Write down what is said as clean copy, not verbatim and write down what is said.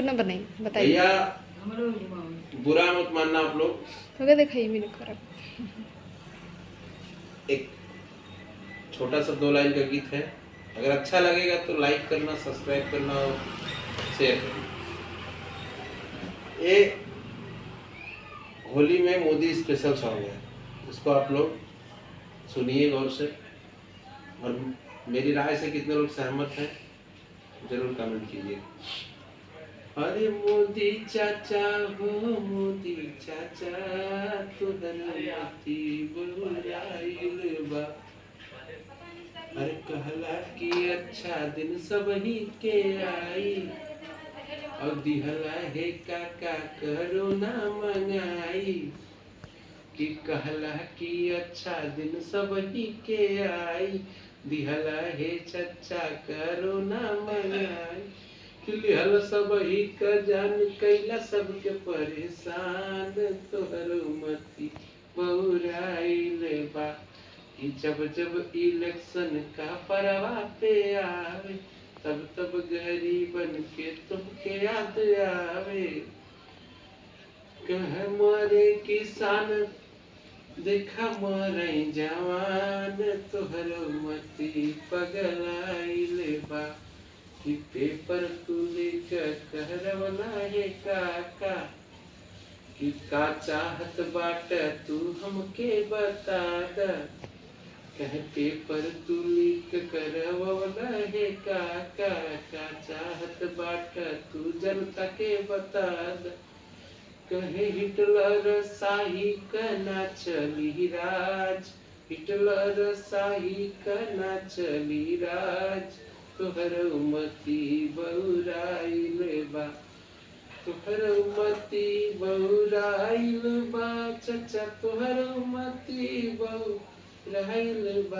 ना बनाई, बताइए भैया बुरा मत मानना आप लोग। तो दिखाइए मेरे खराब। एक छोटा सा 2 लाइन का गीत है, अगर अच्छा लगेगा तो लाइक करना, सब्सक्राइब करना और शेयर करना। ये होली में मोदी स्पेशल सॉन्ग है, इसको आप लोग सुनिए गौर से, और मेरी राय से कितने लोग सहमत हैं जरूर कमेंट कीजिए। अरे मोदी चाचा हो मोदी चाचा, तुहर मती बुलाइल बा। अरे कहला कि अच्छा दिन सब ही के आई, और दिहला हे काका करोना मंगाई। कि कहला कि अच्छा दिन सब ही के आई, दिहला हे चचा करोना मंगाई। लिहल सब ही का जान कैला सबके परेशान, तोहर मती बहुराइल बा। कि जब जब इलेक्शन का परवा पे आवे, तब तब गरीबन के तुमके याद आवे। कह मरे किसान देखा मरे जवान, तोहर मती पगलाइल बा। कि पेपर तू लेकर कहरवला है काका, कि का चाहत बाट तू हमके बता दा। कह पेपर तू लीक करवला है काका, का चाहत बाट तू जनता के बता दा। कहे हिटलर शाही का ना चली राज, हिटलर शाही का ना चली राज। तोहर मती बहुराइल बा, तोहर मती बहुराइल बा चचा, तोहर मती बहुराइल बा।